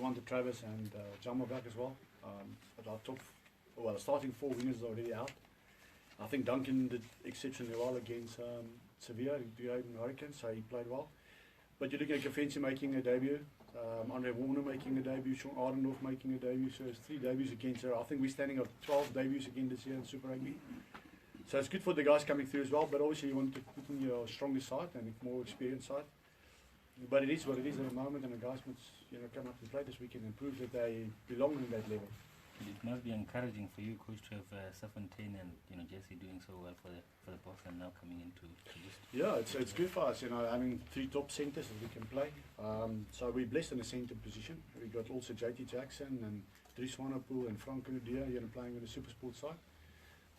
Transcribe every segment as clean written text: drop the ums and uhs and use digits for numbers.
wanted Travis and Jumbo back as well. But our the starting 4 wingers are already out. I think Duncan did exceptionally well against Sevilla, the Hurricanes, so he played well. But you're looking at Kafensi making a debut, Andre Warner making a debut, Sean Ardendorf making a debut, so it's 3 debuts against her. I think we're standing at 12 debuts again this year in Super Rugby. So it's good for the guys coming through as well, but obviously you want to put in your strongest side and more experienced side. But it is what it is at the moment, and the guys must come up and play this weekend and prove that they belong on that level. It must be encouraging for you, coach, to have Serfontaine and Jesse doing so well for the box and now coming into this. Yeah, it's good for us, having 3 top centres that we can play. So we're blessed in the centre position. We got also JT Jackson and Dries Swanepoel and Frank Nudia playing on the super sport side.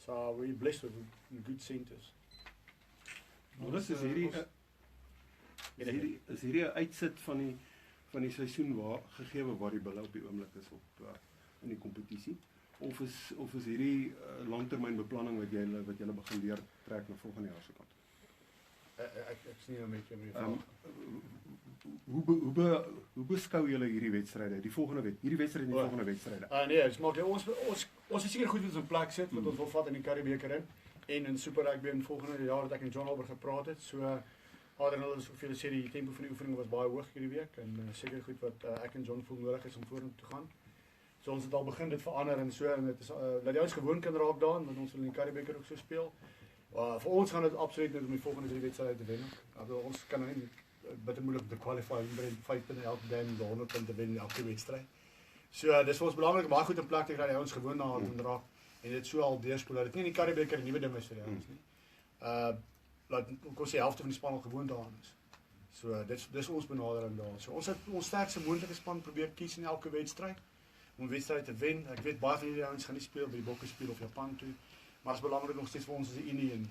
So we're blessed with good centres. Nollis, is hierdie 'n uitsit van die seisoen gegee waar die bulle op die oomblik is in die kompetisie, of is hierdie langtermynbeplanning wat julle begin leer trek na volgende jaar se kant? Ek is nie met jou vraag. Hoe beskou julle hierdie wedstryde, hierdie wedstryd en die volgende wedstryde? Nee, ons is seker goed met ons plek sit wat ons wil vat in die Currie-beker en in Super Rugby in volgende jaar dat ek en John Albert gepraat het. So Adriaan is hoeveel sê die tempo van die oefening was baie hoog hierdie week en seker goed wat ek en John voel nodig is om vorentoe te gaan. So ons het al begin dit verander en so en dit is dat jy ons gewoon kan raak daan want ons wil in die Currie-beker ook so speel. Vir ons gaan dit absoluut net om die volgende 3 wedstryde te wen. Ons kan nie bitter moeilik te qualify met 5 punte elke game en 100 punte wen elke wedstryd. So dis vir ons belangrik om baie goed in plek te kry dat ons gewoon daaraan raak en dit so al deurspoel dat dit nie in die Currie-beker 'n nuwe ding is vir ons nie. Laat ons sê helfte van die span al gewoon daaraan is. So dis ons benadering daar. So ons het ons sterkste moontlike span probeer kies in elke wedstryd om wedstryd te wen. Ek weet baie van hierdie ouens gaan nie speel by die Bokke speel of Japan toe, maar dit is belangrik nog steeds vir ons as 'n unie en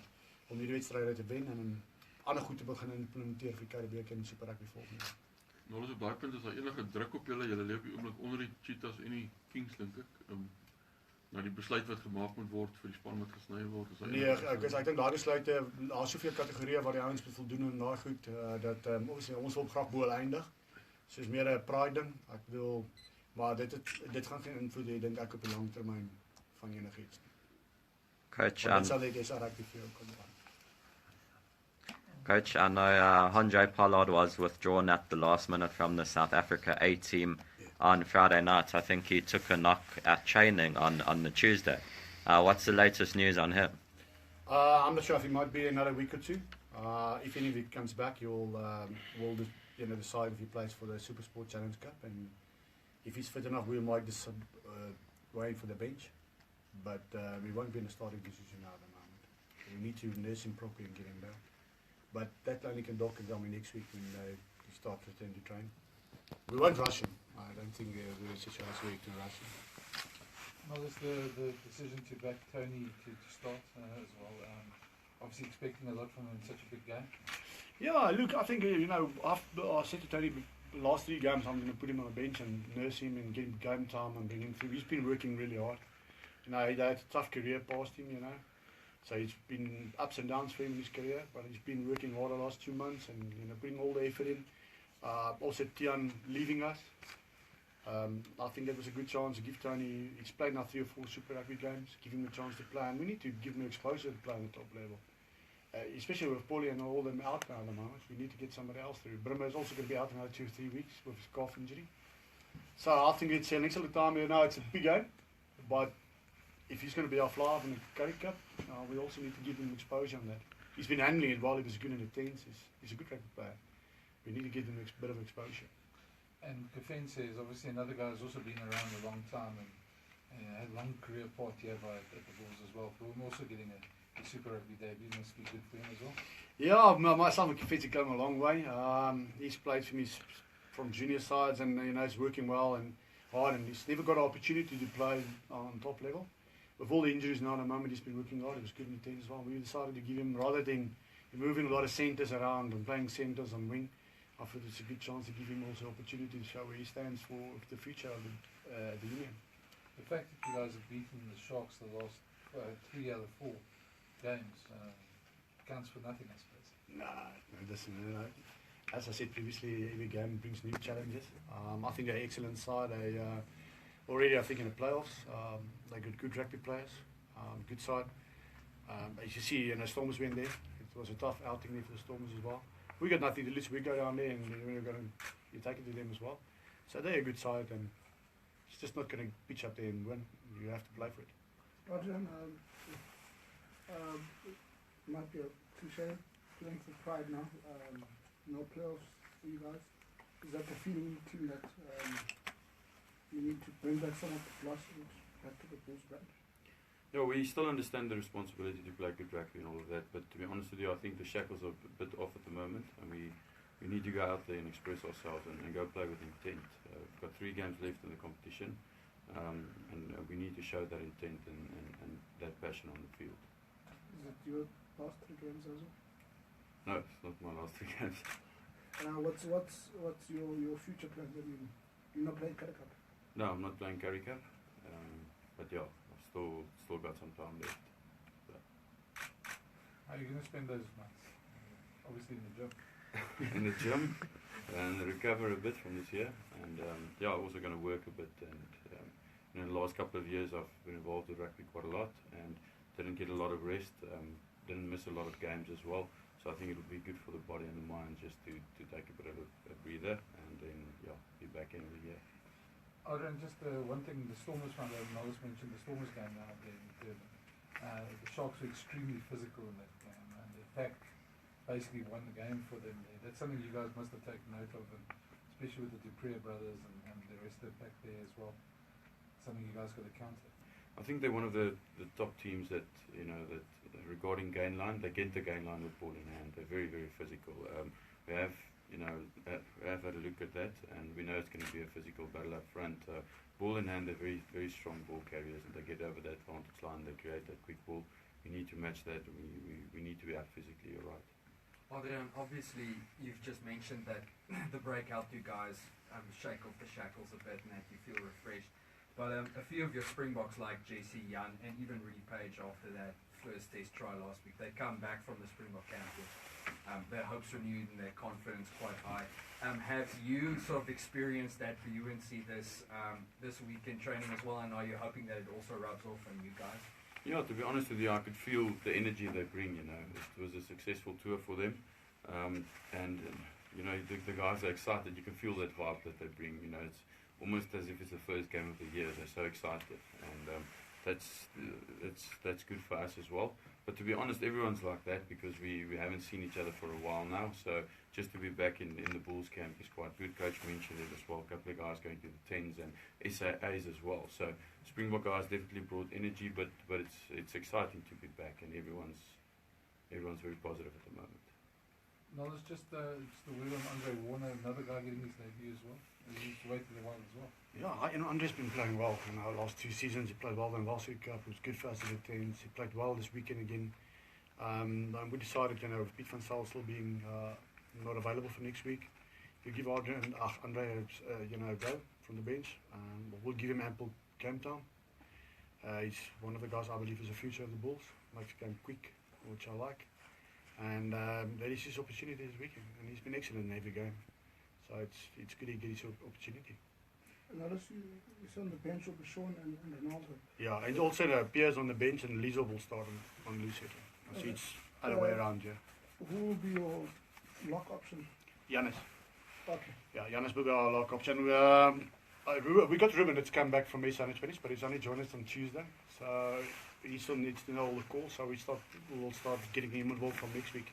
om hierdie wedstryde te wen en ander goed te begin implementeer vir die Currie-beker en Super Rugby volgende jaar. Nou op daai punt is daar enige druk op julle lê op die oomblik onder die Cheetahs en die Kings dink ek. Nou die besluit wat gemaak moet word vir die span wat gesny word. Nee, ek dink daai besluite, daar is soveel kategorieë waar die ouens moet voldoen en daai goed dat ons wil graag bo eindig. So is meer 'n pride ding. Ek bedoel, maar dit gaan geen invloed hê dink ek op die lang termyn van enigiets. Coach, Coach, I know Andre Pollard was withdrawn at the last minute from the South Africa A team on Friday night. I think he took a knock at training on the Tuesday. What's the latest news on him? I'm not sure if he might be another week or 2. If any of it comes back, we'll decide if he plays for the Super Sport Challenge Cup, and if he's fit enough, we might decide wait for the bench. But we won't be in a starting position now at the moment. We need to nurse him properly and get him back. But that only can doctor tell me next week when he starts returning to train. We won't rush him. I don't think we're in a situation where we can rush him. Well, there's the decision to back Tony to start as well. Obviously expecting a lot from him in such a big game. Yeah, look, I think, I said to Tony, the last 3 games I'm going to put him on the bench and nurse him and get him game time and bring him through. He's been working really hard. He had a tough career past him, So it's been ups and downs for him in his career, but he's been working hard the last 2 months and putting all the effort in. Also Tian leaving us. I think that was a good chance to give Tony, he's played now 3 or 4 Super Rugby games, give him a chance to play, and we need to give him exposure to play on the top level. Especially with Paulie and all them out now at the moment, we need to get somebody else through. Brimmer is also going to be out another 2 or 3 weeks with his calf injury. So I think it's an excellent time here now. It's a big game, but if he's going to be our flyer in the Currie Cup, we also need to give him exposure on that. He's been handling it while he was good in the tens. He's a good rugby player. We need to give him a bit of exposure. And Kafensi is obviously another guy who's also been around a long time and had a long career path here at the Bulls as well. But we're also getting a Super Rugby debut. Must be good for him as well. Yeah, myself and Kafensi come a long way. He's played for me from junior sides and he's working well and hard, and he's never got an opportunity to play on top level. With all the injuries now at the moment, he's been working hard. He was good in the team as well. We decided to give him, rather than moving a lot of centres around and playing centres on wing, I thought it's a good chance to give him also opportunity to show where he stands for the future of the union. The fact that you guys have beaten the Sharks the last 3 out of 4 games counts for nothing, I suppose. No, listen, as I said previously, every game brings new challenges. I think they're an excellent side. They already, I think, in the playoffs. They got good rugby players, good side. As you see, Stormers went there. It was a tough outing there for the Stormers as well. We got nothing to lose. We go down there and you take it to them as well. So they're a good side, and it's just not going to pitch up there and win. You have to play for it. Adriaan, might be a cliche, playing for pride now. No playoffs for you guys. Is that the feeling too that you need to bring back some of the lost back to the Bulls brand? Yeah, we still understand the responsibility to play good rugby and all of that, but to be honest with you, I think the shackles are a bit off at the moment, and we need to go out there and express ourselves and go play with intent. We've got 3 games left in the competition, and we need to show that intent and that passion on the field. Is it your last 3 games as well? No, it's not my last 3 games. What's your future plans? I mean, you're not playing Currie Cup. No, I'm not playing Currie Cup, but yeah, I've still got some time left. So. How are you going to spend those months? Obviously in the gym. In the gym, and recover a bit from this year, and yeah, I'm also going to work a bit. And in the last couple of years, I've been involved with rugby quite a lot, and didn't get a lot of rest. Didn't miss a lot of games as well. So I think it'll be good for the body and the mind just to take a bit of a breather, and then be back in the year. Adriaan, just one thing, the Stormers found out, Nollis mentioned the Stormers game now there in Durban. The Sharks were extremely physical in that game, and the attack basically won the game for them there. That's something you guys must have taken note of, and especially with the Dupree brothers and the rest of the pack there as well. Something you guys got to counter. I think they're one of the top teams that regarding gain line, they get the gain line with ball in hand. They're very, very physical. We have had a look at that, and we know it's going to be a physical battle up front. Ball in hand, they're very, very strong ball carriers, and they get over that advantage line. They create that quick ball. We need to match that. We need to be out physically. You're right. Adriaan, obviously you've just mentioned that the breakout you guys shake off the shackles a bit and that you feel refreshed. But a few of your Springboks like JC Young and even Rudy Page after that first test try last week, they come back from the Springbok camp with their hopes renewed and their confidence quite high. Have you sort of experienced that for UNC this week in training as well, and are you hoping that it also rubs off on you guys? Yeah, to be honest with you, I could feel the energy they bring. It was a successful tour for them, and the guys are excited. You can feel that vibe that they bring. It's almost as if it's the first game of the year. They're so excited, and that's good for us as well. But to be honest, everyone's like that because we haven't seen each other for a while now. So just to be back in the Bulls camp is quite good. Coach mentioned it as well. A couple of guys going to the 10s and SAAs as well. So Springbok guys definitely brought energy, but it's exciting to be back, and everyone's very positive at the moment. No, it's just the word on Andre Warner, another guy getting his debut as well. He's waiting a while as well. Yeah, Andre's been playing well. The last 2 seasons he played well in Varsity Cup. It was good for us in the 10s. He played well this weekend again. We decided, with Piet van Saal still being not available for next week, we give Andre a go from the bench. We'll give him ample game time. He's one of the guys I believe is the future of the Bulls. Makes the game quick, which I like. And that is his opportunity this weekend, and he's been excellent in every game. So it's good he gets his opportunity. And notice you on the bench with Sean and Ronaldo. Yeah, and also the Piers on the bench and Lizo will start on loose hitting. So it's other way around, yeah. Who will be your lock option? Giannis. Okay. Yeah, Giannis will be our lock option. We got Ruben that's come back from SA Finish, but he's only joined us on Tuesday. So he still needs to know all the calls. So we'll start getting him involved from next week.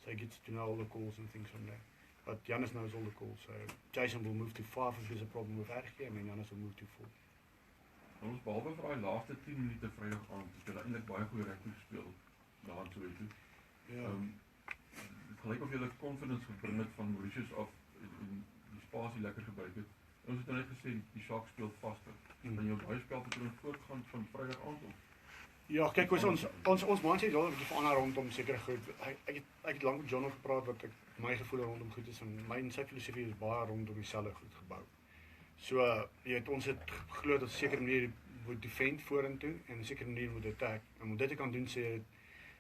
So he gets to know all the calls and things from there. But Giannis knows all the calls. So Jason will move to 5 if there's a problem with RG, and then Giannis will move to 4. Ons behalwe vir daai laaste 10 minute Vrydag aand het hulle eintlik baie goeie rugby gespeel daar toe. Ja. Het gelyk of julle confidence gebring het van Mauritius af en die spasie lekker gebruik het. Ons het net gesê die Sharks speel vaster. Dan jou baie spelpatroon voortgaan van Vrydag aand op. Ja, kyk, ons mindset is al 'n bietjie verander rondom sekere goed. Ek het lank met John gepraat wat my gevoel rondom goed is, en my en sy filosofie is baie rondom dieselfde goed gebou. So, ons het geglo dat 'n sekere manier moet defend vorentoe en 'n sekere manier moet attack. En om dit te kan doen, sê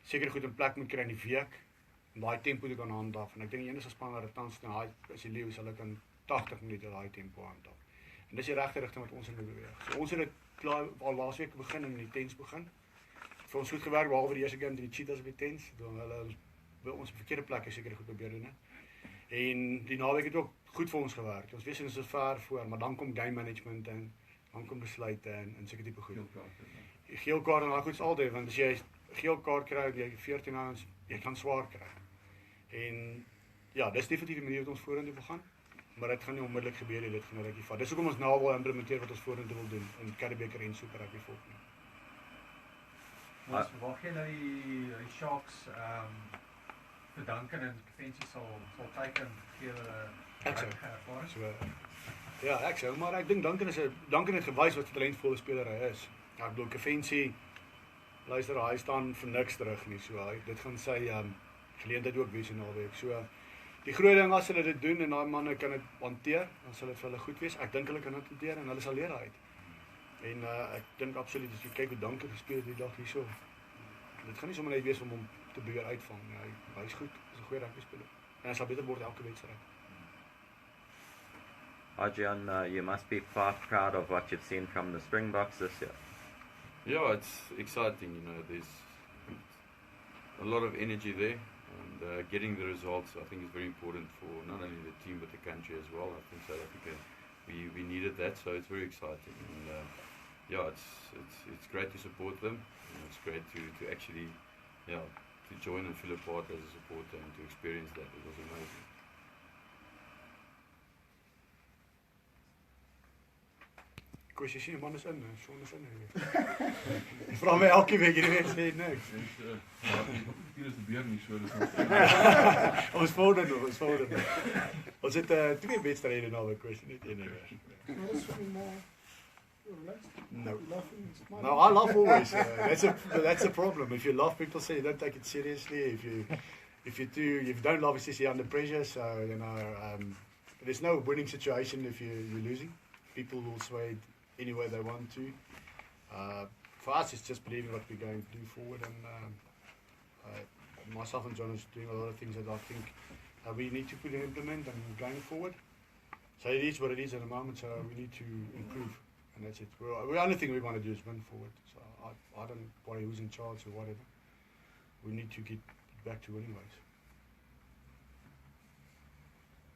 sekere goed in plek moet kry in die week daai tempo te kan handhaaf. En ek dink die enigste span wat dit tans doen, as die Leeu's, hulle kan 80 minute daai tempo handhaaf. En dis die regte rigting wat ons in beweeg. So ons het dit klaar al laasweek begin en in die tens begin. Vir ons goed gewerk, behalwe die eerste game teen die Cheetahs op die tens, dan hulle by ons op verkeerde plekke seker goed probeer doen, hè. En die naweek het ook goed vir ons gewerk. Ons weet ons is ver voor, maar dan kom game management en dan kom besluite en seker tipe goed. Die geel kaart en daai goed is altyd, want as jy geel kaart kry, jy 14 ans, jy kan swaar kry. En ja, dis definitief die manier wat ons vorentoe wil gaan, maar dit gaan nie onmiddellik gebeur nie, dit gaan 'n rukkie vat. Dis hoekom ons nou wil implementeer wat ons vorentoe wil doen in Currie-Beeker en Super Rugby volgende. Ons verwag jy nou die Sharks vir Duncan en Defensie sal teiken gee hulle ervaring? So, ja, ek sou, maar ek dink Duncan het gewys wat 'n talentvolle speler hy is. Ek bedoel Defensie, luister, hy staan vir niks terug nie, so dit gaan sy geleentheid ook wees in naweek. So die groot ding as hulle dit doen en daai manne kan dit hanteer, dan sal dit vir hulle goed wees. Ek dink hulle kan dit hanteer en hulle sal leer uit. En ek dink absoluut as jy kyk hoe Duncan gespeel het die dag hierso. Dit gaan nie sommer net wees om hom te probeer uitvang nie. Hy's goed, hy's 'n goeie rugby speler. En hy sal beter word elke wedstryd. Adriaan, you must be quite proud of what you've seen from the Springboks this year. Yeah, it's exciting. There's a lot of energy there, and getting the results, I think, is very important for not only the team but the country as well. I think South Africa, we needed that, so it's very exciting. And yeah, it's great to support them. It's great to actually, to join and feel a part as a supporter and to experience that. It was amazing. Koos, jy sien, man is in, Sean is in. Vra my elke week, hierdie week sê niks. Hier is die beer nie, so dis Ons vorder nog. Ons het 2 wedstryde naweek, Koos, net een weer. Notice when relaxed? No. You laughing and smiling? No, I laugh always. That's a problem. If you laugh, people say you don't take it seriously. If you don't laugh, it's just you're under pressure. So there's no winning situation if you're losing. People will sway any way they want to. For us, it's just believing what we're going to do forward. And myself and John is doing a lot of things that I think we need to put and implement and going forward. So it is what it is at the moment. So we need to improve. And that's it. The only thing we want to do is win forward. So I don't worry who's in charge or whatever. We need to get back to winning ways.